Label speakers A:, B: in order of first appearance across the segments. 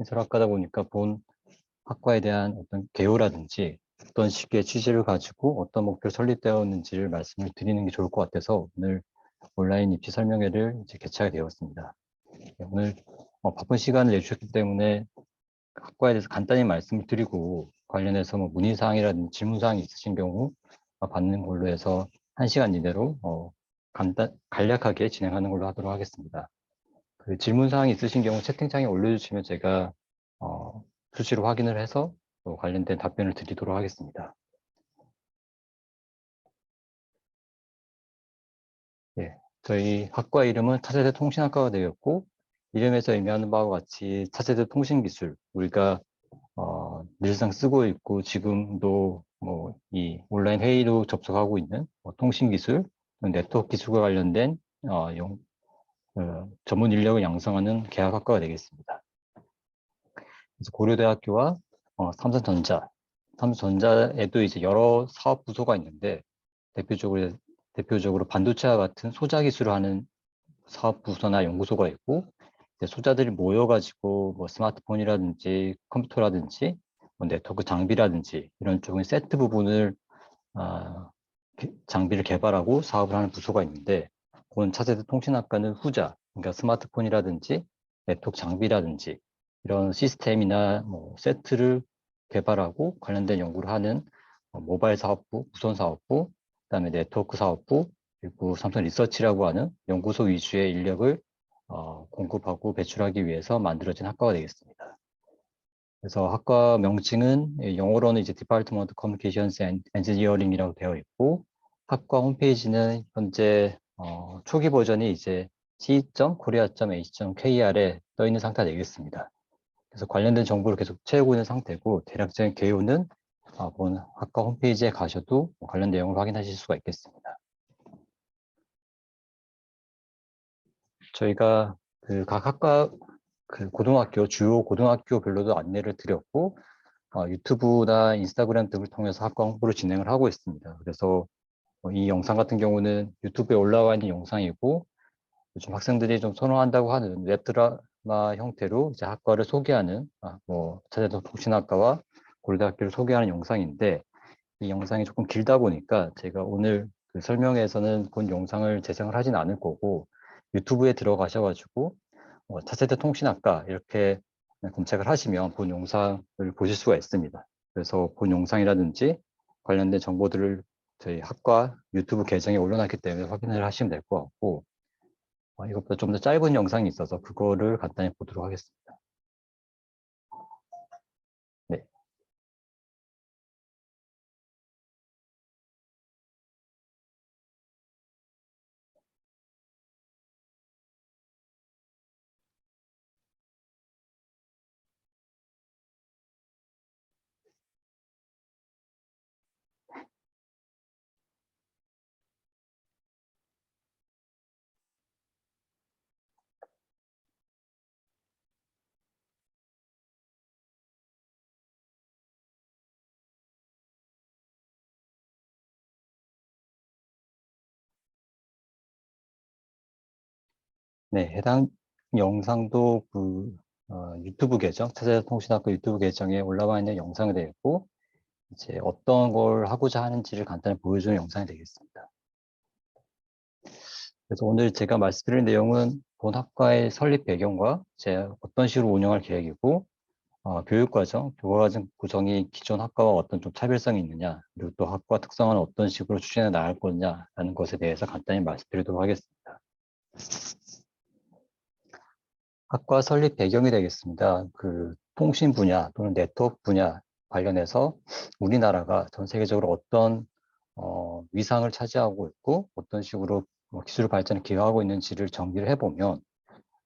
A: 미술학과다 보니까 본 학과에 대한 어떤 개요라든지 어떤 식의 취지를 가지고 어떤 목표를 설립되었는지를 말씀을 드리는 게 좋을 것 같아서 오늘 온라인 입시 설명회를 이제 개최하게 되었습니다. 오늘 바쁜 시간을 내주셨기 때문에 학과에 대해서 간단히 말씀을 드리고 관련해서 문의사항이라든지 질문사항이 있으신 경우 받는 걸로 해서 1시간 이내로 간략하게 진행하는 걸로 하도록 하겠습니다. 그 질문사항이 있으신 경우 채팅창에 올려주시면 제가 수시로 확인을 해서 또 관련된 답변을 드리도록 하겠습니다. 예, 저희 학과 이름은 차세대 통신학과가 되었고 이름에서 의미하는 바와 같이 차세대 통신기술, 우리가 늘상 쓰고 있고 지금도 이 온라인 회의로 접속하고 있는 통신기술, 네트워크 기술과 관련된 전문 인력을 양성하는 계열학과가 되겠습니다. 그래서 고려대학교와 삼성전자에도 이제 여러 사업 부서가 있는데 대표적으로 반도체와 같은 소자 기술을 하는 사업 부서나 연구소가 있고 소자들이 모여가지고 스마트폰이라든지 컴퓨터라든지 네트워크 장비라든지 이런 쪽의 세트 부분을 장비를 개발하고 사업을 하는 부서가 있는데 본 차세대 통신학과는 후자, 그러니까 스마트폰이라든지 네트워크 장비라든지 이런 시스템이나 세트를 개발하고 관련된 연구를 하는 모바일 사업부, 무선 사업부, 그다음에 네트워크 사업부, 그리고 삼성 리서치라고 하는 연구소 위주의 인력을 공급하고 배출하기 위해서 만들어진 학과가 되겠습니다. 그래서 학과 명칭은 영어로는 이제 Department of Communications and Engineering이라고 되어 있고 학과 홈페이지는 현재 초기 버전이 이제 c.korea.ac.kr에 떠 있는 상태가 되겠습니다. 그래서 관련된 정보를 계속 채우고 있는 상태고 대략적인 개요는 본 학과 홈페이지에 가셔도 관련 내용을 확인하실 수가 있겠습니다. 저희가 각 학과 주요 고등학교별로도 안내를 드렸고 유튜브나 인스타그램 등을 통해서 학과 홍보를 진행을 하고 있습니다. 그래서 이 영상 같은 경우는 유튜브에 올라와 있는 영상이고 요즘 학생들이 좀 선호한다고 하는 웹드라마 형태로 이제 학과를 소개하는 차세대 통신학과와 고려대학교를 소개하는 영상인데 이 영상이 조금 길다 보니까 제가 오늘 그 설명회에서는 본 영상을 재생을 하진 않을 거고 유튜브에 들어가셔가지고 차세대 통신학과 이렇게 검색을 하시면 본 영상을 보실 수가 있습니다. 그래서 본 영상이라든지 관련된 정보들을 저희 학과 유튜브 계정에 올려놨기 때문에 확인을 하시면 될 것 같고 이것보다 좀 더 짧은 영상이 있어서 그거를 간단히 보도록 하겠습니다. 네. 네, 해당 영상도 유튜브 계정, 차세대 통신학과 유튜브 계정에 올라와 있는 영상이 되겠고 이제 어떤 걸 하고자 하는지를 간단히 보여주는 영상이 되겠습니다. 그래서 오늘 제가 말씀드릴 내용은 본 학과의 설립 배경과 어떤 식으로 운영할 계획이고 교육과정, 교과과정 구성이 기존 학과와 어떤 좀 차별성이 있느냐, 그리고 또 학과 특성은 어떤 식으로 추진해 나갈 거냐라는 것에 대해서 간단히 말씀드리도록 하겠습니다. 학과 설립 배경이 되겠습니다. 그 통신 분야 또는 네트워크 분야 관련해서 우리나라가 전 세계적으로 어떤 위상을 차지하고 있고 어떤 식으로 기술 발전을 기여하고 있는지를 정리를 해보면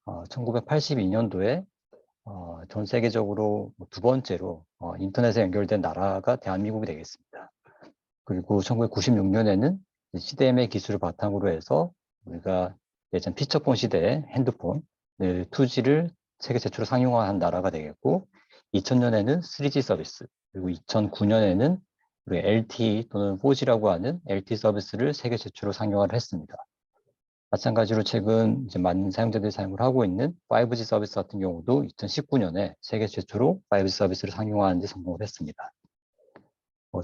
A: 1982년도에 전 세계적으로 두 번째로 인터넷에 연결된 나라가 대한민국이 되겠습니다. 그리고 1996년에는 CDMA 기술을 바탕으로 해서 우리가 예전 피처폰 시대의 핸드폰을 2G를 세계 최초로 상용화한 나라가 되겠고 2000년에는 3G 서비스 그리고 2009년에는 우리 LTE 또는 4G라고 하는 LTE 서비스를 세계 최초로 상용화를 했습니다. 마찬가지로 최근 이제 많은 사용자들이 사용을 하고 있는 5G 서비스 같은 경우도 2019년에 세계 최초로 5G 서비스를 상용화하는 데 성공을 했습니다.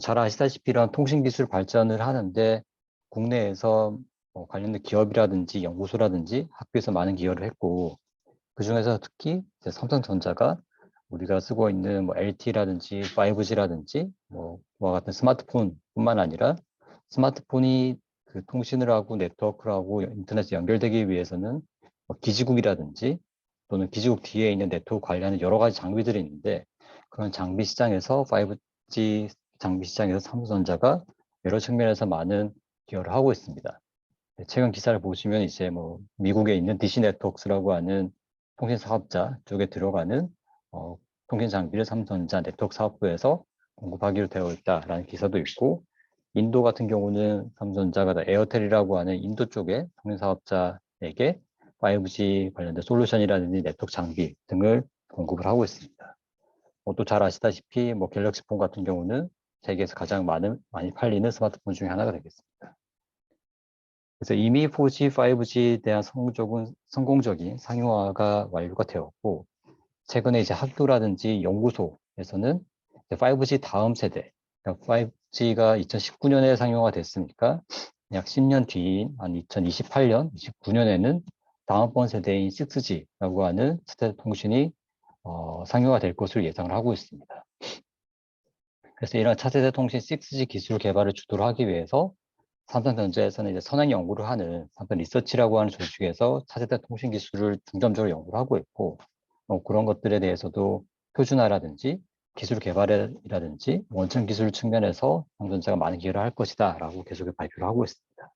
A: 잘 아시다시피 이런 통신 기술 발전을 하는데 국내에서 관련된 기업이라든지 연구소라든지 학교에서 많은 기여를 했고, 그중에서 특히 이제 삼성전자가 우리가 쓰고 있는 LTE라든지 5G라든지 그와 같은 스마트폰뿐만 아니라 스마트폰이 그 통신을 하고 네트워크를 하고 인터넷에 연결되기 위해서는 기지국이라든지 또는 기지국 뒤에 있는 네트워크 관련한 여러 가지 장비들이 있는데, 그런 장비 시장에서 5G 장비 시장에서 삼성전자가 여러 측면에서 많은 기여를 하고 있습니다. 최근 기사를 보시면 이제 미국에 있는 DC 네트워크스라고 하는 통신 사업자 쪽에 들어가는 통신 장비를 삼성전자 네트워크 사업부에서 공급하기로 되어 있다라는 기사도 있고, 인도 같은 경우는 삼성전자가 에어텔이라고 하는 인도 쪽의 통신 사업자에게 5G 관련된 솔루션이라든지 네트워크 장비 등을 공급을 하고 있습니다. 또 잘 아시다시피 갤럭시 폰 같은 경우는 세계에서 가장 많이 팔리는 스마트폰 중에 하나가 되겠습니다. 그래서 이미 4G, 5G에 대한 성공적인 상용화가 완료가 되었고, 최근에 이제 학교라든지 연구소에서는 5G 다음 세대, 그러니까 5G가 2019년에 상용화가 됐으니까 약 10년 뒤인 한 2028년, 29년에는 다음번 세대인 6G라고 하는 차세대 통신이 상용화 될 것으로 예상을 하고 있습니다. 그래서 이런 차세대 통신 6G 기술 개발을 주도를 하기 위해서 삼성전자에서는 이제 선행 연구를 하는 삼성 리서치라고 하는 조직에서 차세대 통신 기술을 중점적으로 연구를 하고 있고, 그런 것들에 대해서도 표준화라든지 기술 개발이라든지 원천 기술 측면에서 삼성전자가 많은 기여를 할 것이다 라고 계속 발표를 하고 있습니다.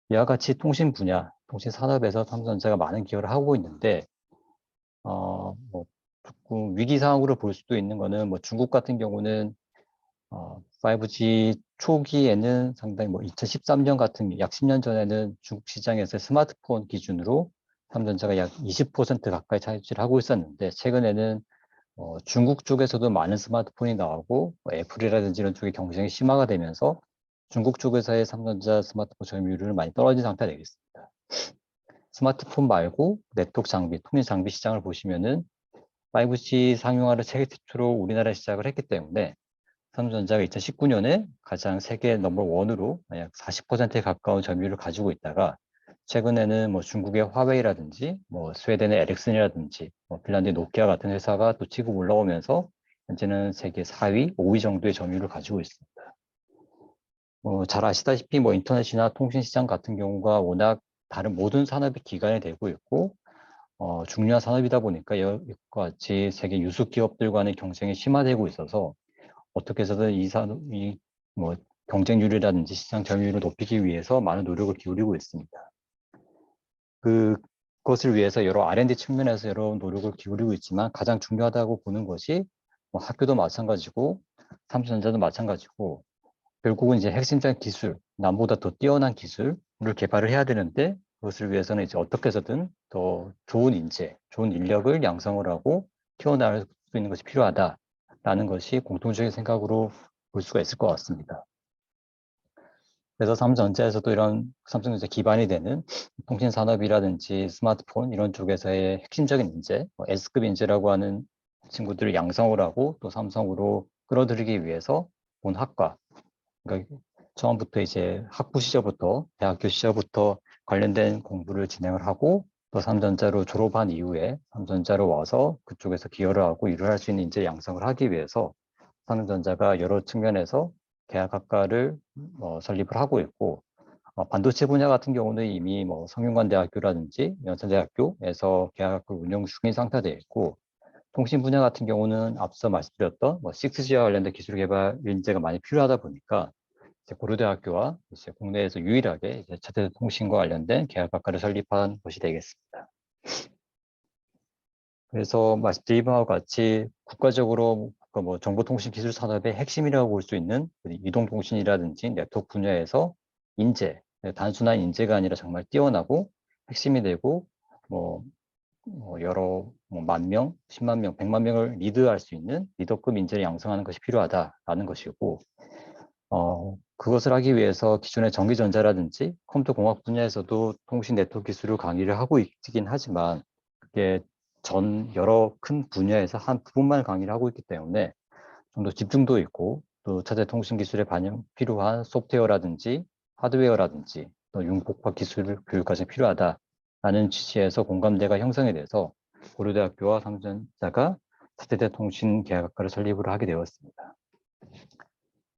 A: 이와 같이 통신 분야, 통신 산업에서 삼성전자가 많은 기여를 하고 있는데, 조금 위기 상황으로 볼 수도 있는 거는 중국 같은 경우는 5G 초기에는 상당히 2013년 같은 약 10년 전에는 중국 시장에서 스마트폰 기준으로 삼성전자가 약 20% 가까이 차지를 하고 있었는데, 최근에는 중국 쪽에서도 많은 스마트폰이 나오고 애플이라든지 이런 쪽의 경쟁이 심화가 되면서 중국 쪽에서의 삼성전자 스마트폰 점유율은 많이 떨어진 상태가 되겠습니다. 스마트폰 말고 네트워크 장비, 통신 장비 시장을 보시면은 5G 상용화를 세계 최초로 우리나라에 시작을 했기 때문에 삼성전자가 2019년에 가장 세계 넘버원으로 약 40%에 가까운 점유율을 가지고 있다가, 최근에는 중국의 화웨이라든지 스웨덴의 에릭슨이라든지 핀란드의 노키아 같은 회사가 또 치고 올라오면서 현재는 세계 4위, 5위 정도의 점유율을 가지고 있습니다. 잘 아시다시피 인터넷이나 통신 시장 같은 경우가 워낙 다른 모든 산업이 기반이 되고 있고, 중요한 산업이다 보니까 이와 같이 세계 유수 기업들과의 경쟁이 심화되고 있어서 어떻게 해서든 이 산업이 경쟁률이라든지 시장 점유율을 높이기 위해서 많은 노력을 기울이고 있습니다. 그것을 위해서 여러 R&D 측면에서 여러 노력을 기울이고 있지만, 가장 중요하다고 보는 것이 학교도 마찬가지고 삼성전자도 마찬가지고, 결국은 이제 핵심적인 기술, 남보다 더 뛰어난 기술을 개발을 해야 되는데, 그것을 위해서는 이제 어떻게 해서든 더 좋은 인재, 좋은 인력을 양성을 하고 키워나갈 수 있는 것이 필요하다라는 것이 공통적인 생각으로 볼 수가 있을 것 같습니다. 그래서 삼성전자에서도 이런 삼성전자 기반이 되는 통신 산업이라든지 스마트폰 이런 쪽에서의 핵심적인 인재, S급 인재라고 하는 친구들을 양성을 하고 또 삼성으로 끌어들이기 위해서 본 학과, 그러니까 처음부터 이제 학부 시절부터 대학교 시절부터 관련된 공부를 진행을 하고, 또 삼성전자로 졸업한 이후에 삼성전자로 와서 그쪽에서 기여를 하고 일을 할 수 있는 인재 양성을 하기 위해서 삼성전자가 여러 측면에서 대학학과를 설립을 하고 있고, 반도체 분야 같은 경우는 이미 성균관대학교라든지 연세대학교에서 대학학교를 운영 중인 상태가 되어 있고, 통신 분야 같은 경우는 앞서 말씀드렸던 6G와 관련된 기술 개발 인재가 많이 필요하다 보니까 이제 고려대학교와 이제 국내에서 유일하게 이제 차세대 통신과 관련된 계열학과를 설립한 것이 되겠습니다. 그래서 말씀드린 바와 같이 국가적으로 정보통신 기술 산업의 핵심이라고 볼 수 있는 이동통신이라든지 네트워크 분야에서 인재, 단순한 인재가 아니라 정말 뛰어나고 핵심이 되고 여러 만 명, 10만 명, 100만 명을 리드할 수 있는 리더급 인재를 양성하는 것이 필요하다라는 것이고, 그것을 하기 위해서 기존의 전기전자라든지 컴퓨터공학 분야에서도 통신 네트워크 기술을 강의를 하고 있긴 하지만 그게 여러 큰 분야에서 한 부분만 강의를 하고 있기 때문에 좀 더 집중도 있고 또 차세 통신 기술에 반영 필요한 소프트웨어라든지 하드웨어라든지 또 융복합 기술 교육까지 필요하다라는 취지에서 공감대가 형성이 돼서 고려대학교와 삼성전자가 차세대 통신 계약학과를 설립을 하게 되었습니다.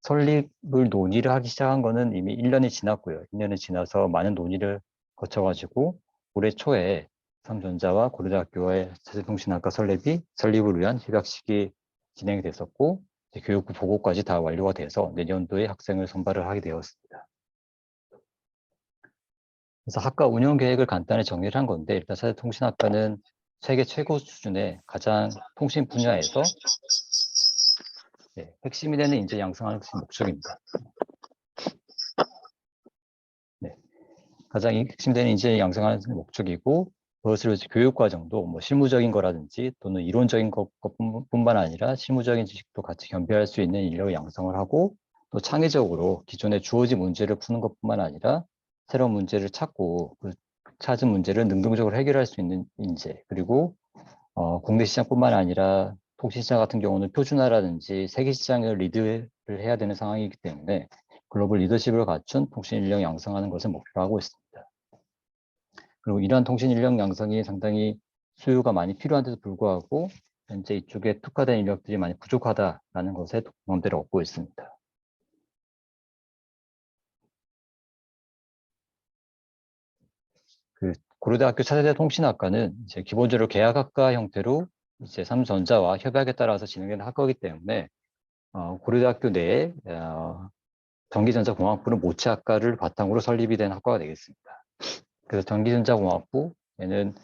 A: 설립을 논의를 하기 시작한 거는 이미 1년이 지났고요. 1년이 지나서 많은 논의를 거쳐가지고 올해 초에 삼성전자와 고려대학교의 차세통신학과 설립을 위한 협약식이 진행이 됐었고 교육부 보고까지 다 완료가 돼서 내년도에 학생을 선발을 하게 되었습니다. 그래서 학과 운영 계획을 간단히 정리를 한 건데 일단 차세통신학과는 세계 최고 수준의 가장 통신 분야에서 핵심이 되는 인재 양성하는 것이 목적입니다. 가장 핵심 되는 인재 양성하는 목적이고 그것을 교육 과정도 뭐 실무적인 거라든지 또는 이론적인 것뿐만 아니라 실무적인 지식도 같이 겸비할 수 있는 인력을 양성을 하고 또 창의적으로 기존에 주어진 문제를 푸는 것뿐만 아니라 새로운 문제를 찾고 그 찾은 문제를 능동적으로 해결할 수 있는 인재 그리고 국내 시장뿐만 아니라 통신시장 같은 경우는 표준화라든지 세계 시장을 리드를 해야 되는 상황이기 때문에 글로벌 리더십을 갖춘 통신 인력 양성하는 것을 목표로 하고 있습니다. 그리고 이러한 통신 인력 양성이 상당히 수요가 많이 필요한데도 불구하고 현재 이쪽에 특화된 인력들이 많이 부족하다라는 것에 공감대를 얻고 있습니다. 고려대학교 차세대 통신학과는 이제 기본적으로 계약학과 형태로 이제 삼성전자와 협약에 따라서 진행되는 학과이기 때문에 고려대학교 내에 전기전자공학부는 모치학과를 바탕으로 설립이 된 학과가 되겠습니다. 그래서 전기전자공학부에는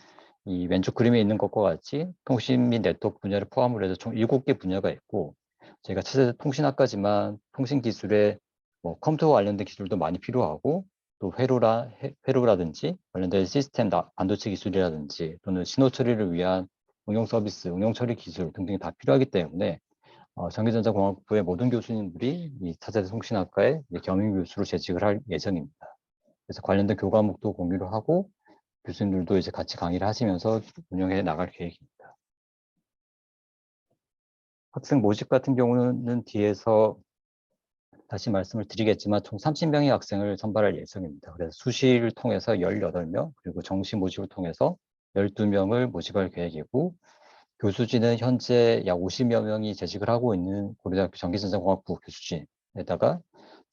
A: 이 왼쪽 그림에 있는 것과 같이 통신 및 네트워크 분야를 포함을 해서 총 7개 분야가 있고 제가 차세대 통신학과지만 통신 기술에 뭐 컴퓨터 관련된 기술도 많이 필요하고 또 회로라든지 관련된 시스템 반도체 기술이라든지 또는 신호 처리를 위한 응용 서비스, 응용 처리 기술 등등이 다 필요하기 때문에 전기전자공학부의 모든 교수님들이 이 차세대 통신학과에 겸임 교수로 재직을 할 예정입니다. 그래서 관련된 교과목도 공유를 하고 교수님들도 이제 같이 강의를 하시면서 운영해 나갈 계획입니다. 학생 모집 같은 경우는 뒤에서 다시 말씀을 드리겠지만 총 30명의 학생을 선발할 예정입니다. 그래서 수시를 통해서 18명 그리고 정시 모집을 통해서 12명을 모집할 계획이고 교수진은 현재 약 50여 명이 재직을 하고 있는 고려대학교 전기전자공학부 교수진에다가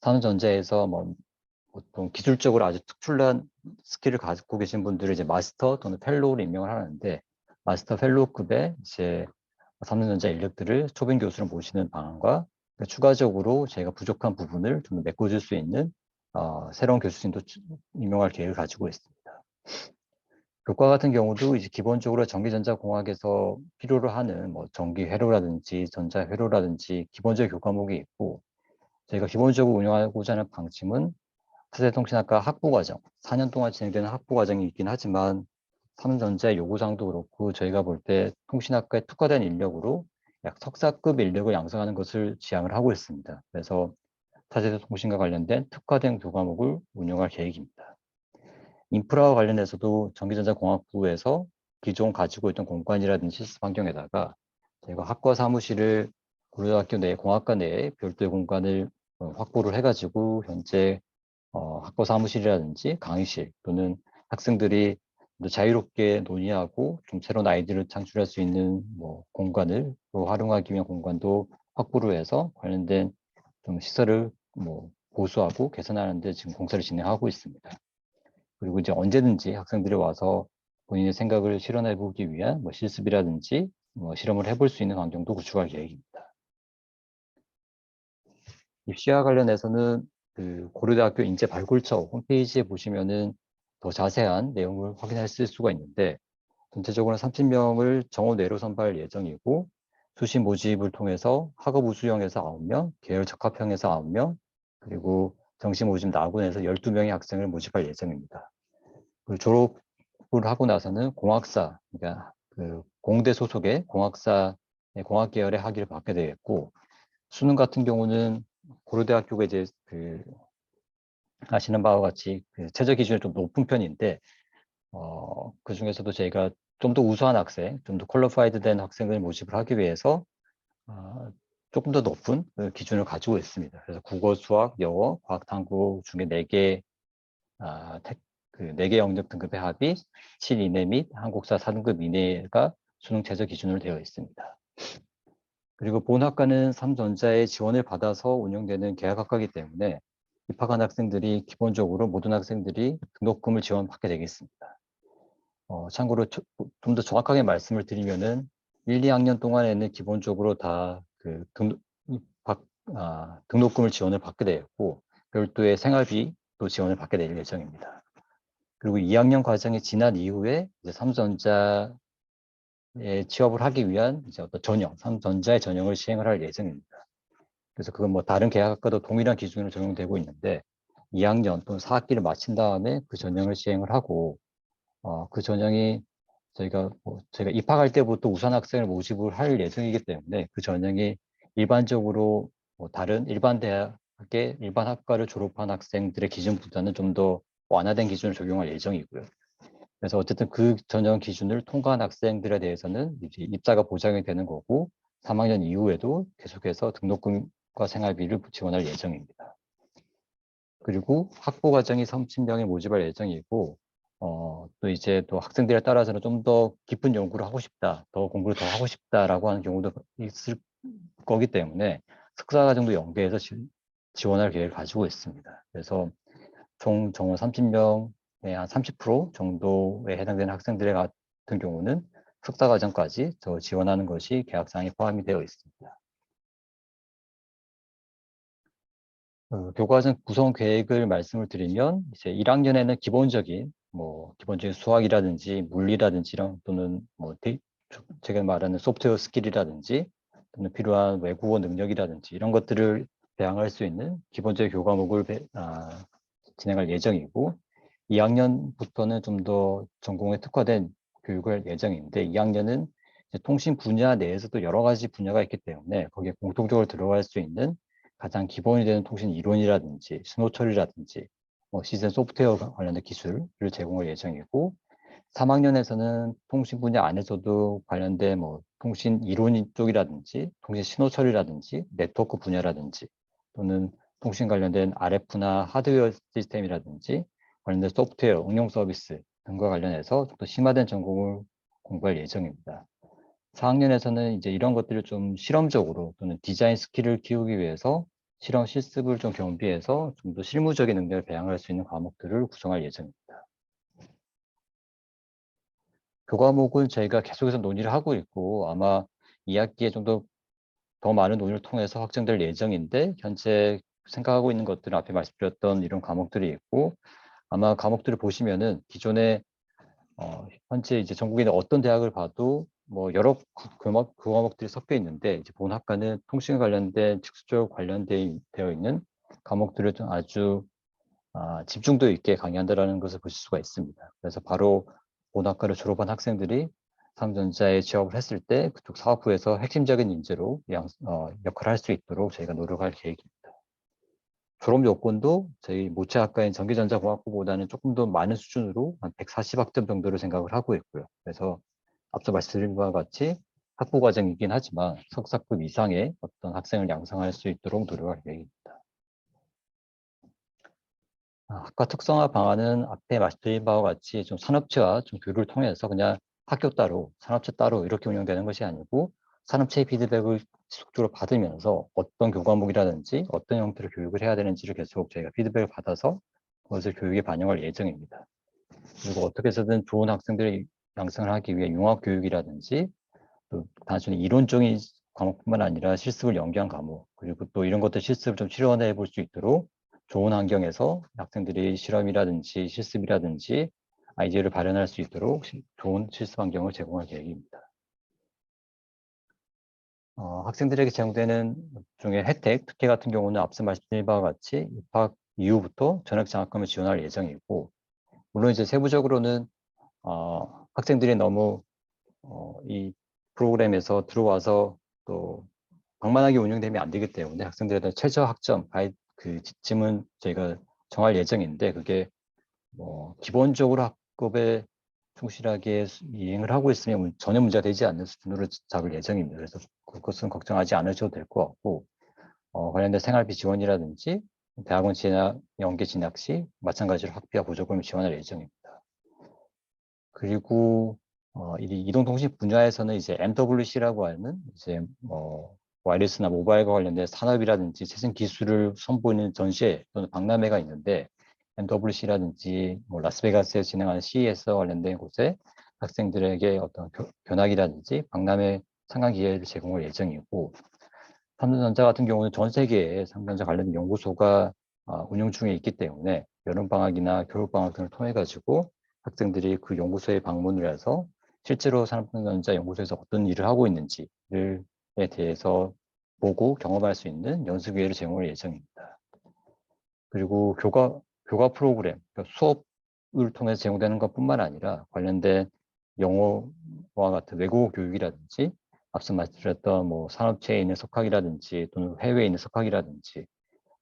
A: 산업전자에서 뭐 보통 기술적으로 아주 특출난 스킬을 가지고 계신 분들을 이제 마스터 또는 펠로우로 임명을 하는데 마스터 펠로우급의 이제 삼성전자 인력들을 초빙 교수로 모시는 방안과 추가적으로 저희가 부족한 부분을 좀 메꿔줄 수 있는 새로운 교수진도 임명할 계획을 가지고 있습니다. 교과 같은 경우도 이제 기본적으로 전기전자공학에서 필요로 하는 뭐 전기회로라든지 전자회로라든지 기본적인 교과목이 있고 저희가 기본적으로 운영하고자 하는 방침은 차세대통신학과 학부과정, 4년 동안 진행되는 학부과정이 있긴 하지만 삼성전자의 요구사항도 그렇고 저희가 볼 때 통신학과에 특화된 인력으로 약 석사급 인력을 양성하는 것을 지향을 하고 있습니다. 그래서 차세대 통신과 관련된 특화된 교과목을 운영할 계획입니다. 인프라와 관련해서도 전기전자공학부에서 기존 가지고 있던 공간이라든지 시스템 환경에다가 저희가 학과 사무실을 고려대학교 내 공학과 내에 별도의 공간을 확보를 해가지고 현재 학과 사무실이라든지 강의실 또는 학생들이 자유롭게 논의하고 좀 새로운 아이디어를 창출할 수 있는 뭐 공간을 또 활용하기 위한 공간도 확보를 해서 관련된 좀 시설을 뭐 보수하고 개선하는 데 지금 공사를 진행하고 있습니다. 그리고 이제 언제든지 학생들이 와서 본인의 생각을 실현해 보기 위한 뭐 실습이라든지 뭐 실험을 해볼 수 있는 환경도 구축할 계획입니다. 입시와 관련해서는 고려대학교 인재 발굴처 홈페이지에 보시면은 더 자세한 내용을 확인하실 수가 있는데 전체적으로 30명을 정원 내로 선발 예정이고 수시 모집을 통해서 학업 우수형에서 9명, 계열 적합형에서 9명, 그리고 정시 모집 나군에서 12명의 학생을 모집할 예정입니다. 그리고 졸업을 하고 나서는 공학사, 그러니까 공대 소속의 공학사, 공학 계열의 학위를 받게 되겠고 수능 같은 경우는 고려대학교가 이제 아시는 바와 같이 최저 기준이 좀 높은 편인데 그 중에서도 저희가 좀 더 우수한 학생, 좀 더 퀄리파이드 된 학생을 모집을 하기 위해서 조금 더 높은 기준을 가지고 있습니다. 그래서 국어, 수학, 영어, 과학, 탐구 중에 4개, 그 4개 영역 등급의 합이 7 이내 및 한국사 4등급 이내가 수능 최저 기준으로 되어 있습니다. 그리고 본학과는 삼전자의 지원을 받아서 운영되는 계약학과이기 때문에 입학한 학생들이 기본적으로 모든 학생들이 등록금을 지원받게 되겠습니다. 참고로 좀 더 정확하게 말씀을 드리면은 1, 2학년 동안에는 기본적으로 다 등록금을 지원을 받게 되었고 별도의 생활비도 지원을 받게 될 예정입니다. 그리고 2학년 과정이 지난 이후에 이제 삼전자에 취업을 하기 위한 이제 어떤 삼전자의 전형을 시행을 할 예정입니다. 그래서 그건 뭐 다른 계약학과도 동일한 기준으로 적용되고 있는데 2학년 또는 4학기를 마친 다음에 그 전형을 시행을 하고 그 전형이 저희가 입학할 때부터 우수한 학생을 모집을 할 예정이기 때문에 그 전형이 일반적으로 다른 일반 대학의 일반 학과를 졸업한 학생들의 기준보다는 좀 더 완화된 기준을 적용할 예정이고요. 그래서 어쨌든 그 전형 기준을 통과한 학생들에 대해서는 이제 입사가 보장이 되는 거고 3학년 이후에도 계속해서 등록금과 생활비를 지원할 예정입니다. 그리고 학부 과정이 30명을 모집할 예정이고 또 이제 또 학생들에 따라서는 좀 더 깊은 연구를 하고 싶다, 더 공부를 더 하고 싶다라고 하는 경우도 있을 거기 때문에 석사 과정도 연계해서 지원할 계획을 가지고 있습니다. 그래서 총 정원 30명의 한 30% 정도에 해당되는 학생들의 같은 경우는 석사 과정까지 더 지원하는 것이 계약사항에 포함이 되어 있습니다. 교과정 구성 계획을 말씀을 드리면 이제 1학년에는 기본적인 수학이라든지 물리라든지 또는 제가 말하는 소프트웨어 스킬이라든지 또는 필요한 외국어 능력이라든지 이런 것들을 배양할 수 있는 기본적인 교과목을 진행할 예정이고 2학년부터는 좀 더 전공에 특화된 교육을 할 예정인데 2학년은 통신 분야 내에서도 여러 가지 분야가 있기 때문에 거기에 공통적으로 들어갈 수 있는 가장 기본이 되는 통신 이론이라든지 신호 처리라든지 시스템 소프트웨어 관련된 기술을 제공할 예정이고 3학년에서는 통신 분야 안에서도 관련된 통신 이론 쪽이라든지 통신 신호 처리라든지 네트워크 분야라든지 또는 통신 관련된 RF나 하드웨어 시스템이라든지 관련된 소프트웨어, 응용 서비스 등과 관련해서 좀 더 심화된 전공을 공부할 예정입니다. 4학년에서는 이제 이런 것들을 좀 실험적으로 또는 디자인 스킬을 키우기 위해서 실험 실습을 좀 겸비해서 좀 더 실무적인 능력을 배양할 수 있는 과목들을 구성할 예정입니다. 교과목은 저희가 계속해서 논의를 하고 있고 아마 2학기에 좀 더 많은 논의를 통해서 확정될 예정인데 현재 생각하고 있는 것들은 앞에 말씀드렸던 이런 과목들이 있고 아마 과목들을 보시면은 기존에 현재 이제 전국에 있는 어떤 대학을 봐도 여러 과목들이 섞여 있는데 이제 본 학과는 통신 관련된 특수적 되어 있는 과목들을 좀 아주 집중도 있게 강의한다라는 것을 보실 수가 있습니다. 그래서 바로 본 학과를 졸업한 학생들이 삼전자에 취업을 했을 때 그쪽 사업부에서 핵심적인 인재로 역할을 할 수 있도록 저희가 노력할 계획입니다. 졸업 요건도 저희 모체학과인 전기전자공학부보다는 조금 더 많은 수준으로 한 140학점 정도를 생각을 하고 있고요. 그래서 앞서 말씀드린 바와 같이 학부 과정이긴 하지만 석사급 이상의 어떤 학생을 양성할 수 있도록 노력할 계획입니다. 학과 특성화 방안은 앞에 말씀드린 바와 같이 좀 산업체와 좀 교류를 통해서 그냥 학교 따로, 산업체 따로 이렇게 운영되는 것이 아니고 산업체의 피드백을 지속적으로 받으면서 어떤 교과목이라든지 어떤 형태로 교육을 해야 되는지를 계속 저희가 피드백을 받아서 그것을 교육에 반영할 예정입니다. 그리고 어떻게 해서든 좋은 학생들을 양성을 하기 위해 융합교육이라든지 또 단순히 이론적인 과목뿐만 아니라 실습을 연계한 과목 그리고 또 이런 것들 실습을 좀 실현해 볼 수 있도록 좋은 환경에서 학생들이 실험이라든지 실습이라든지 아이디어를 발현할 수 있도록 좋은 실습 환경을 제공할 계획입니다. 학생들에게 제공되는 중에 특혜 같은 경우는 앞서 말씀드린 바와 같이 입학 이후부터 전액 장학금을 지원할 예정이고 물론 이제 세부적으로는 학생들이 너무 이 프로그램에서 들어와서 또 방만하게 운영되면 안 되기 때문에 학생들에 대한 최저 학점, 그 지침은 저희가 정할 예정인데 그게 뭐 기본적으로 학급에 충실하게 이행을 하고 있으면 전혀 문제가 되지 않는 수준으로 잡을 예정입니다. 그래서 그것은 걱정하지 않으셔도 될 것 같고 관련된 생활비 지원이라든지 대학원 진학, 연계 진학 시 마찬가지로 학비와 보조금을 지원할 예정입니다. 그리고 이 이동통신 분야에서는 이제 MWC라고 하는 이제 와이어리스나 모바일과 관련된 산업이라든지 최신 기술을 선보이는 전시회 또는 박람회가 있는데 MWC라든지 라스베가스에서 진행하는 CES와 관련된 곳에 학생들에게 어떤 견학이라든지 박람회 참관 기회를 제공할 예정이고 삼성전자 같은 경우는 전 세계에 삼성전자 관련된 연구소가 운영 중에 있기 때문에 여름방학이나 겨울방학 등을 통해 가지고 학생들이 그 연구소에 방문을 해서 실제로 삼성전자 연구소에서 어떤 일을 하고 있는지에 대해서 보고 경험할 수 있는 연수 기회를 제공할 예정입니다. 그리고 교과 프로그램, 그러니까 수업을 통해서 제공되는 것뿐만 아니라 관련된 영어와 같은 외국어 교육이라든지 앞서 말씀드렸던 산업체에 있는 석학이라든지 또는 해외에 있는 석학이라든지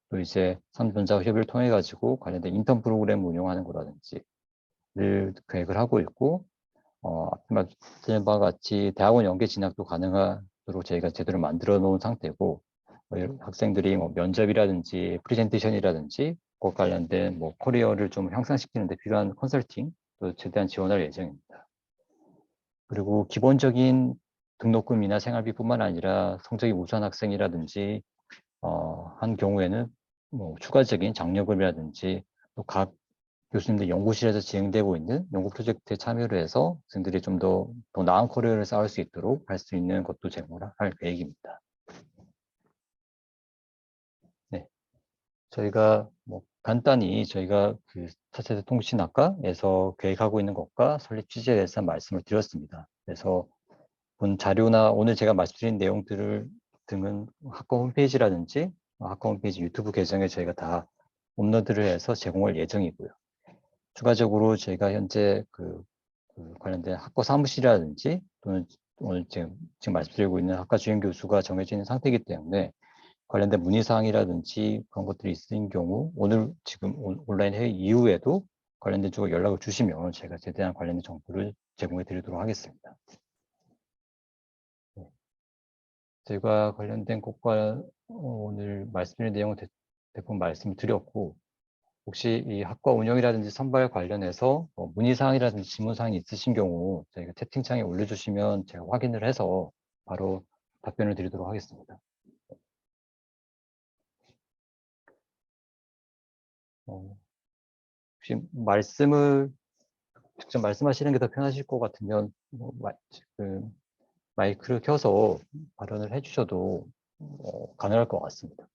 A: 또 이제 삼성전자 협의를 통해 가지고 관련된 인턴 프로그램을 운영하는 거라든지 를 계획을 하고 있고 앞서 말씀드린 바와 같이 대학원 연계 진학도 가능하도록 저희가 제대로 만들어 놓은 상태고 학생들이 면접이라든지 프레젠테이션이라든지 그것 관련된 커리어를 좀 향상시키는 데 필요한 컨설팅도 최대한 지원할 예정입니다. 그리고 기본적인 등록금이나 생활비뿐만 아니라 성적이 우수한 학생이라든지 한 경우에는 추가적인 장려금이라든지 또 각 교수님들 연구실에서 진행되고 있는 연구 프로젝트에 참여를 해서 학생들이 좀 더 나은 커리어를 쌓을 수 있도록 할 수 있는 것도 제공을 할 계획입니다. 네, 저희가 간단히 저희가 그 차세대 통신학과에서 계획하고 있는 것과 설립 취지에 대해서 말씀을 드렸습니다. 그래서 본 자료나 오늘 제가 말씀드린 내용들을 등은 학과 홈페이지라든지 학과 홈페이지 유튜브 계정에 저희가 다 업로드를 해서 제공할 예정이고요. 추가적으로 저희가 현재 그 관련된 학과 사무실이라든지 또는 오늘 지금 말씀드리고 있는 학과 주임 교수가 정해져 있는 상태이기 때문에 관련된 문의사항이라든지 그런 것들이 있으신 경우 오늘 지금 온라인 회의 이후에도 관련된 쪽으로 연락을 주시면 제가 최대한 관련된 정보를 제공해 드리도록 하겠습니다. 제가 관련된 것과 오늘 말씀드린 내용은 대부분 말씀을 드렸고 혹시 이 학과 운영이라든지 선발 관련해서 문의사항이라든지 질문사항이 있으신 경우 저희가 채팅창에 올려주시면 제가 확인을 해서 바로 답변을 드리도록 하겠습니다. 혹시 직접 말씀하시는 게 더 편하실 것 같으면 마이크를 켜서 발언을 해주셔도 가능할 것 같습니다.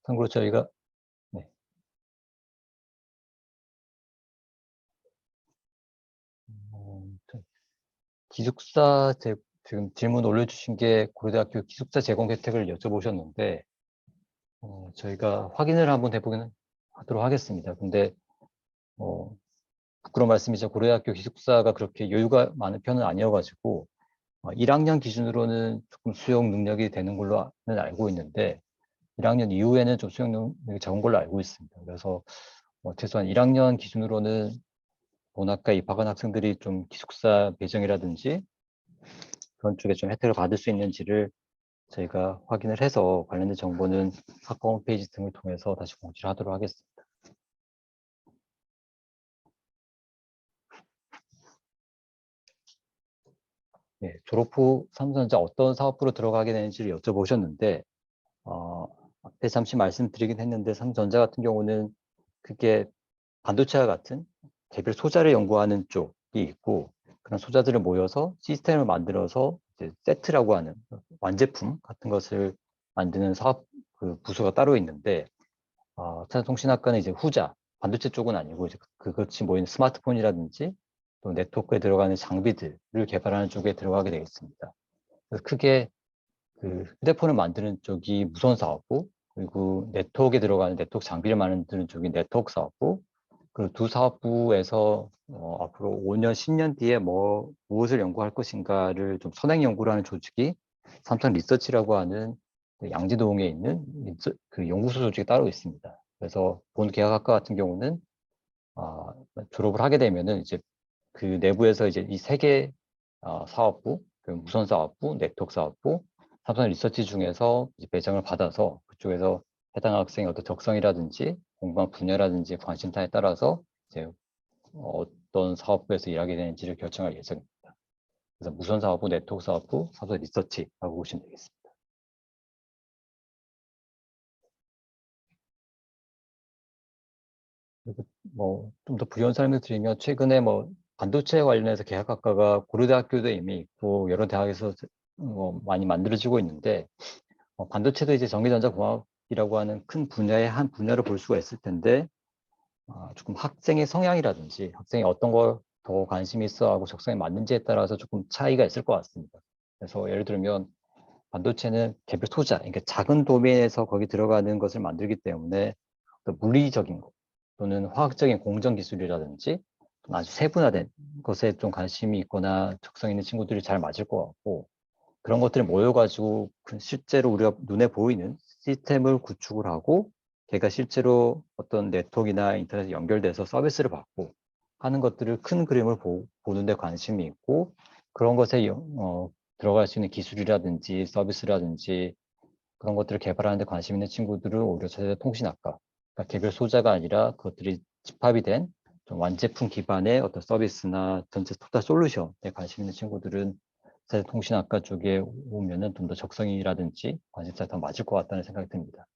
A: 참고로 저희가 네. 기숙사 지금 질문 올려주신 게 고려대학교 기숙사 제공 혜택을 여쭤보셨는데 저희가 확인을 한번 해보긴 하도록 하겠습니다. 근데 부끄러운 말씀이죠. 고려대학교 기숙사가 그렇게 여유가 많은 편은 아니어가지고 1학년 기준으로는 조금 수용 능력이 되는 걸로는 알고 있는데 1학년 이후에는 좀 수용 능력이 적은 걸로 알고 있습니다. 그래서 최소한 1학년 기준으로는 본학과에 입학한 학생들이 좀 기숙사 배정이라든지 그런 쪽에 좀 혜택을 받을 수 있는지를 저희가 확인을 해서 관련된 정보는 학과 홈페이지 등을 통해서 다시 공지를 하도록 하겠습니다. 네, 졸업 후 삼성전자 어떤 사업부로 들어가게 되는지를 여쭤보셨는데 앞에 잠시 말씀드리긴 했는데 삼성전자 같은 경우는 그게 반도체와 같은 개별 소자를 연구하는 쪽이 있고 그런 소자들을 모여서 시스템을 만들어서 이제 세트라고 하는 완제품 같은 것을 만드는 사업 그 부서가 따로 있는데 차세통신학과는 이제 후자 반도체 쪽은 아니고 이제 그것이 모인 스마트폰이라든지 또 네트워크에 들어가는 장비들을 개발하는 쪽에 들어가게 되겠습니다. 그래서 크게 그 휴대폰을 만드는 쪽이 무선 사업부, 그리고 네트워크에 들어가는 네트워크 장비를 만드는 쪽이 네트워크 사업부, 그 두 사업부에서 앞으로 5년, 10년 뒤에 무엇을 연구할 것인가를 좀 선행 연구를 하는 조직이 삼성 리서치라고 하는 그 양지동에 있는 그 연구소 조직이 따로 있습니다. 그래서 본 계약학과 같은 경우는 졸업을 하게 되면은 이제 그 내부에서 이제 이 세 개 사업부, 그 무선 사업부, 네트워크 사업부, 삼성 리서치 중에서 이제 배정을 받아서 그쪽에서 해당 학생의 어떤 적성이라든지 공부한 분야라든지 관심사에 따라서 이제 어떤 사업부에서 일하게 되는지를 결정할 예정입니다. 그래서 무선 사업부, 네트워크 사업부, 삼성 리서치라고 보시면 되겠습니다. 그리고 뭐 좀 더 부연 설명을 드리면 최근에 뭐 반도체 관련해서 계약학과가 고려대학교도 이미 있고 여러 대학에서 많이 만들어지고 있는데 반도체도 이제 전기전자공학이라고 하는 큰 분야의 한 분야를 볼 수가 있을 텐데 조금 학생의 성향이라든지 학생이 어떤 걸 더 관심이 있어 하고 적성에 맞는지에 따라서 조금 차이가 있을 것 같습니다. 그래서 예를 들면 반도체는 개별 소자, 그러니까 작은 도메인에서 거기 들어가는 것을 만들기 때문에 물리적인 것 또는 화학적인 공정 기술이라든지 아주 세분화된 것에 좀 관심이 있거나 적성 있는 친구들이 잘 맞을 것 같고 그런 것들이 모여가지고 실제로 우리가 눈에 보이는 시스템을 구축을 하고 걔가 실제로 어떤 네트워크나 인터넷에 연결돼서 서비스를 받고 하는 것들을 큰 그림을 보는 데 관심이 있고 그런 것에 들어갈 수 있는 기술이라든지 서비스라든지 그런 것들을 개발하는 데 관심 있는 친구들을 오히려 차세대 통신학과, 그러니까 개별 소자가 아니라 그것들이 집합이 된 좀 완제품 기반의 어떤 서비스나 전체 토탈 솔루션에 관심 있는 친구들은 차세대 통신학과 쪽에 오면은 좀 더 적성이라든지 관심사가 더 맞을 것 같다는 생각이 듭니다.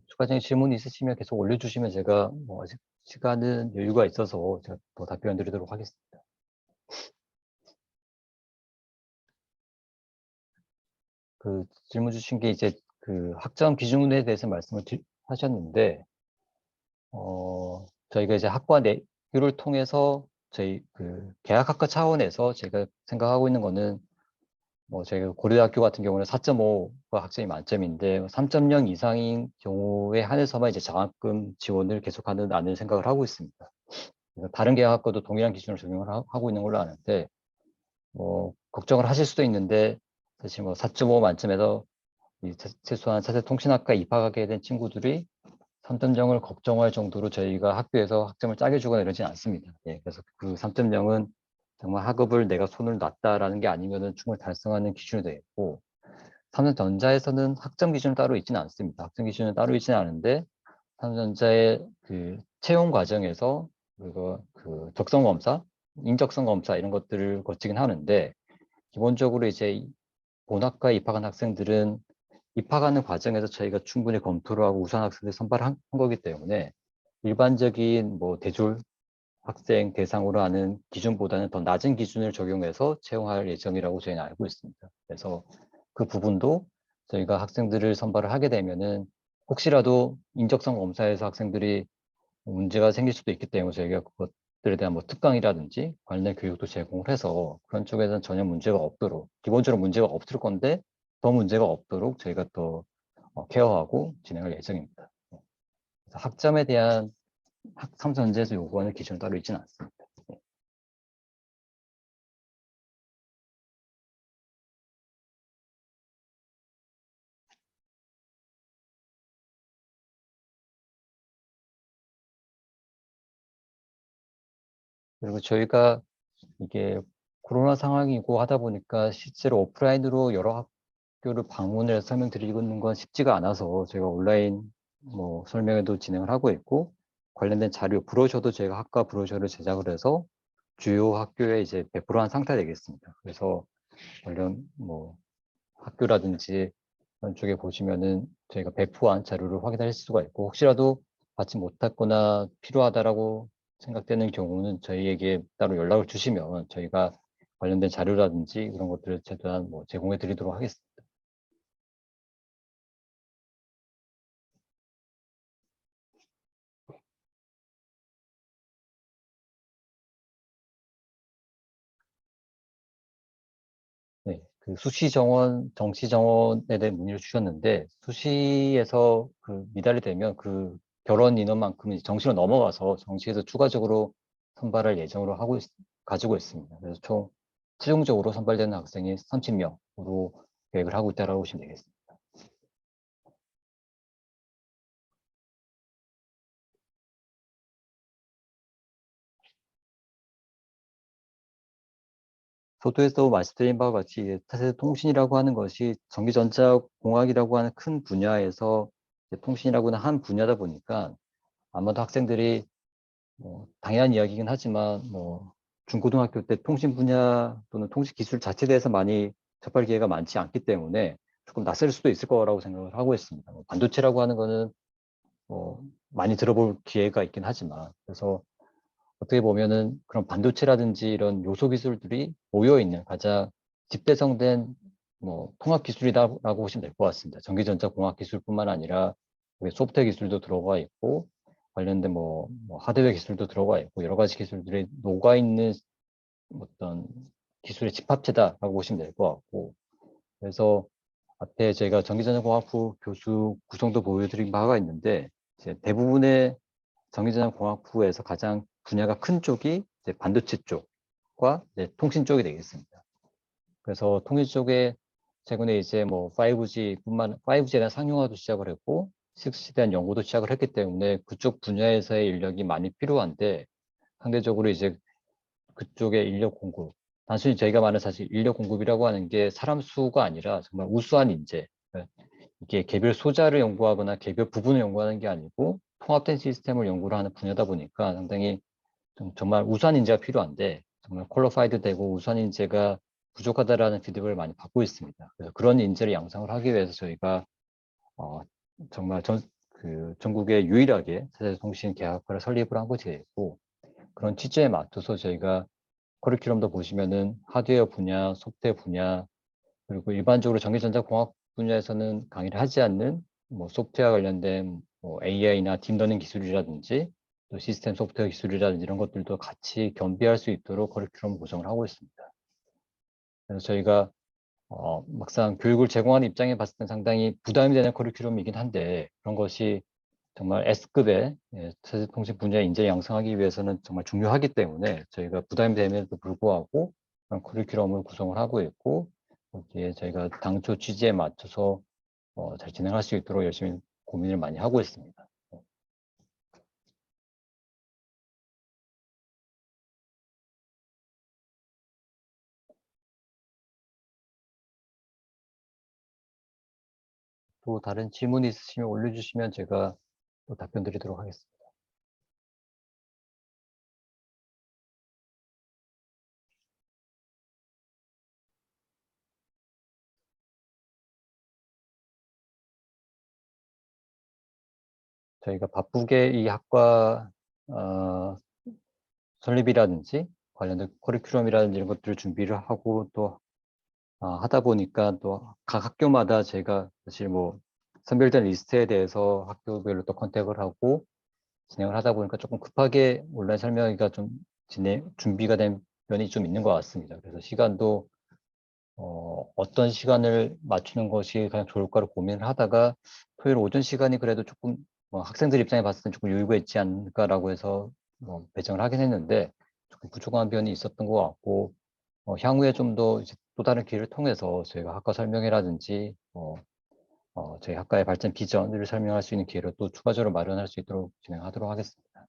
A: 추가적인 질문 있으시면 계속 올려주시면 제가 뭐 아직 시간은 여유가 있어서 제가 더 답변 드리도록 하겠습니다. 그 질문 주신 게 이제 그 학점 기준에 대해서 말씀을 하셨는데, 저희가 이제 학과 내규를 통해서 저희 그 계약학과 차원에서 제가 생각하고 있는 거는 뭐 저희가 고려대학교 같은 경우는 4.5가 학점이 만점인데 3.0 이상인 경우에 한해서만 이제 장학금 지원을 계속하는 않는 생각을 하고 있습니다. 그래서 다른 계약학과도 동일한 기준을 적용을 하고 있는 걸로 아는데 뭐 걱정을 하실 수도 있는데 사실 뭐 4.5 만점에서 최소한 차세 통신학과에 입학하게 된 친구들이 3.0을 걱정할 정도로 저희가 학교에서 학점을 짜게 주거나 이러진 않습니다. 예, 그래서 그 3.0은 정말 학업을 내가 손을 놨다라는 게 아니면은 충분히 달성하는 기준이 되겠고, 삼성전자에서는 학점 기준은 따로 있지는 않습니다. 학점 기준은 따로 있지는 않은데, 삼성전자의 그 채용 과정에서 그 적성 검사, 인적성 검사 이런 것들을 거치긴 하는데, 기본적으로 이제 본학과에 입학한 학생들은 입학하는 과정에서 저희가 충분히 검토를 하고 우수한 학생들 선발한 거기 때문에 일반적인 뭐 대졸 학생 대상으로 하는 기준보다는 더 낮은 기준을 적용해서 채용할 예정이라고 저희는 알고 있습니다. 그래서 그 부분도 저희가 학생들을 선발을 하게 되면은 혹시라도 인적성 검사에서 학생들이 문제가 생길 수도 있기 때문에 저희가 그것들에 대한 뭐 특강이라든지 관련 교육도 제공을 해서 그런 쪽에서는 전혀 문제가 없도록 기본적으로 문제가 없을 건데 더 문제가 없도록 저희가 또 케어하고 진행할 예정입니다. 그래서 학점에 대한 삼성전자에서 요구하는 기준은 따로 있지는 않습니다. 그리고 저희가 이게 코로나 상황이고 하다 보니까 실제로 오프라인으로 여러 학교를 방문을 해서 설명드리는 건 쉽지가 않아서 저희가 온라인 뭐 설명회도 진행을 하고 있고 관련된 자료 브로셔도 저희가 학과 브로셔를 제작을 해서 주요 학교에 이제 배포한 상태가 되겠습니다. 그래서 관련 뭐 학교라든지 그런 쪽에 보시면은 저희가 배포한 자료를 확인할 수가 있고 혹시라도 받지 못했거나 필요하다라고 생각되는 경우는 저희에게 따로 연락을 주시면 저희가 관련된 자료라든지 그런 것들을 최대한 뭐 제공해 드리도록 하겠습니다. 그 수시 정원, 정시 정원에 대한 문의를 주셨는데 수시에서 그 미달이 되면 그 결원 인원만큼은 정시로 넘어가서 정시에서 추가적으로 선발할 예정으로 가지고 있습니다. 그래서 총 최종적으로 선발되는 학생이 30명으로 계획을 하고 있다고 보시면 되겠습니다. 서두에서 말씀드린 바와 같이 사실 통신이라고 하는 것이 전기전자공학이라고 하는 큰 분야에서 통신이라고 하는 한 분야다 보니까 아마도 학생들이 당연한 이야기긴 하지만 중고등학교 때 통신 분야 또는 통신 기술 자체에 대해서 많이 접할 기회가 많지 않기 때문에 조금 낯설 수도 있을 거라고 생각을 하고 있습니다. 반도체라고 하는 거는 많이 들어볼 기회가 있긴 하지만 그래서 어떻게 보면은 그런 반도체라든지 이런 요소 기술들이 모여 있는 가장 집대성된 통합 기술이다라고 보시면 될 것 같습니다. 전기전자 공학 기술뿐만 아니라 소프트웨어 기술도 들어가 있고 관련된 하드웨어 기술도 들어가 있고 여러 가지 기술들이 녹아 있는 어떤 기술의 집합체다라고 보시면 될 것 같고 그래서 앞에 제가 전기전자 공학부 교수 구성도 보여드린 바가 있는데 이제 대부분의 전기전자공학부에서 가장 분야가 큰 쪽이 이제 반도체 쪽과 이제 통신 쪽이 되겠습니다. 그래서 통신 쪽에 최근에 이제 5G에 대한 상용화도 시작을 했고 6G에 대한 연구도 시작을 했기 때문에 그쪽 분야에서의 인력이 많이 필요한데 상대적으로 이제 그쪽의 인력 공급 단순히 저희가 말하는 사실 인력 공급이라고 하는 게 사람 수가 아니라 정말 우수한 인재 이게 개별 소자를 연구하거나 개별 부분을 연구하는 게 아니고 통합된 시스템을 연구를 하는 분야다 보니까 상당히 정말 우수한 인재가 필요한데 정말 퀄리파이드 되고 우수한 인재가 부족하다라는 피드백을 많이 받고 있습니다. 그래서 그런 인재를 양성을 하기 위해서 저희가 정말 전국에 유일하게 세대통신 계약과를 설립을 한 것이 되고 그런 취지에 맞춰서 저희가 커리큘럼도 보시면은 하드웨어 분야, 소프트웨어 분야 그리고 일반적으로 전기전자공학 분야에서는 강의를 하지 않는 소프트웨어 관련된 AI나 딥러닝 기술이라든지 또 시스템 소프트웨어 기술이라든지 이런 것들도 같이 겸비할 수 있도록 커리큘럼 구성을 하고 있습니다. 그래서 저희가 막상 교육을 제공하는 입장에 봤을 때 상당히 부담이 되는 커리큘럼이긴 한데 그런 것이 정말 S급의 세대통신 분야 인재 양성하기 위해서는 정말 중요하기 때문에 저희가 부담이 됨에도 불구하고 그런 커리큘럼을 구성을 하고 있고 거기에 저희가 당초 취지에 맞춰서 잘 진행할 수 있도록 열심히 고민을 많이 하고 있습니다. 또 다른 질문이 있으시면 올려주시면 제가 또 답변 드리도록 하겠습니다. 저희가 바쁘게 이 학과 설립이라든지 관련된 커리큘럼이라든지 이런 것들을 준비를 하고 또 하다 보니까 또 각 학교마다 제가 사실 선별된 리스트에 대해서 학교별로 또 컨택을 하고 진행을 하다 보니까 조금 급하게 온라인 설명회가 좀 준비가 된 면이 좀 있는 것 같습니다. 그래서 시간도 어떤 시간을 맞추는 것이 가장 좋을까를 고민을 하다가 토요일 오전 시간이 그래도 조금 학생들 입장에 봤을 때 조금 여유가 있지 않을까라고 해서 배정을 하긴 했는데 조금 부족한 면이 있었던 것 같고 향후에 좀 더 또 다른 기회를 통해서 저희가 학과 설명회라든지 저희 학과의 발전 비전을 설명할 수 있는 기회를 또 추가적으로 마련할 수 있도록 진행하도록 하겠습니다.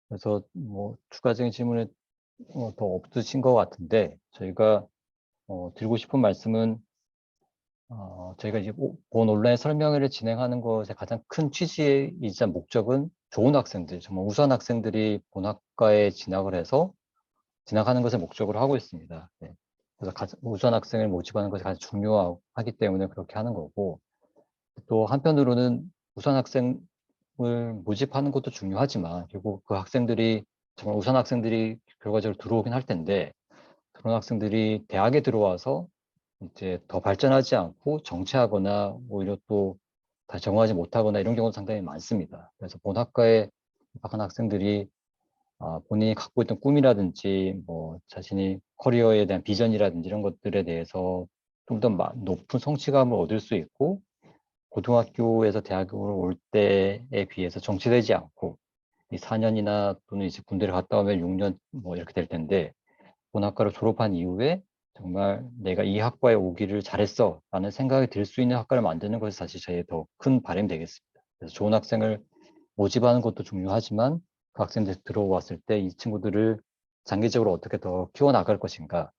A: 그래서 추가적인 질문이 더 없으신 것 같은데 저희가 드리고 싶은 말씀은 저희가 이제 본 온라인 설명회를 진행하는 것의 가장 큰 취지이자 목적은 좋은 학생들, 정말 우수한 학생들이 본학과에 진학을 해서 진학하는 것을 목적으로 하고 있습니다. 네. 그래서 우수한 학생을 모집하는 것이 가장 중요하기 때문에 그렇게 하는 거고 또 한편으로는 우수한 학생을 모집하는 것도 중요하지만 결국 그 학생들이 정말 우수한 학생들이 결과적으로 들어오긴 할 텐데 그런 학생들이 대학에 들어와서 이제 더 발전하지 않고 정체하거나 오히려 또 다시 적응하지 못하거나 이런 경우도 상당히 많습니다. 그래서 본 학과에 입학한 학생들이 본인이 갖고 있던 꿈이라든지 뭐 자신이 커리어에 대한 비전이라든지 이런 것들에 대해서 좀 더 높은 성취감을 얻을 수 있고 고등학교에서 대학으로 올 때에 비해서 정체되지 않고 이 4년이나 또는 이제 군대를 갔다 오면 6년 뭐 이렇게 될 텐데 본학과를 졸업한 이후에 정말 내가 이 학과에 오기를 잘했어 라는 생각이 들 수 있는 학과를 만드는 것이 사실 저의 더 큰 바람이 되겠습니다. 그래서 좋은 학생을 모집하는 것도 중요하지만 그 학생들이 들어왔을 때 이 친구들을 장기적으로 어떻게 더 키워나갈 것인가,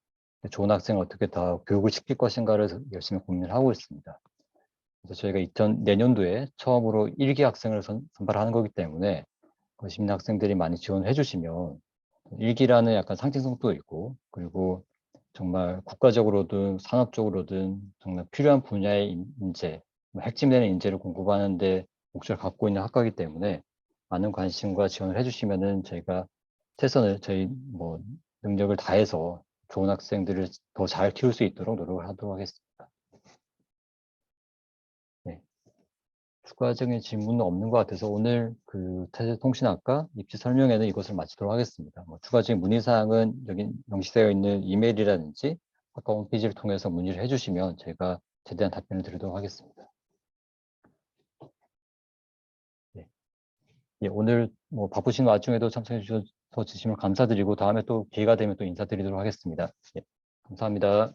A: 좋은 학생을 어떻게 더 교육을 시킬 것인가를 열심히 고민을 하고 있습니다. 그래서 저희가 내년도에 처음으로 1기 학생을 선발하는 거기 때문에 시민 학생들이 많이 지원을 해주시면 일기라는 약간 상징성도 있고 그리고 정말 국가적으로든 산업적으로든 정말 필요한 분야의 인재, 핵심되는 인재를 공급하는 데 목적을 갖고 있는 학과이기 때문에 많은 관심과 지원을 해주시면은 저희가 최선을 저희 뭐 능력을 다해서 좋은 학생들을 더 잘 키울 수 있도록 노력을 하도록 하겠습니다. 네. 추가적인 질문은 없는 것 같아서 오늘 그 태세통신학과 입시 설명회는 이것을 마치도록 하겠습니다. 뭐 추가적인 문의사항은 여기 명시되어 있는 이메일이라든지 학과 홈페이지를 통해서 문의를 해주시면 제가 최대한 답변을 드리도록 하겠습니다. 네. 예, 오늘 뭐 바쁘신 와중에도 참석해 주셔서 주시면 감사드리고 다음에 또 기회가 되면 또 인사드리도록 하겠습니다. 예, 감사합니다.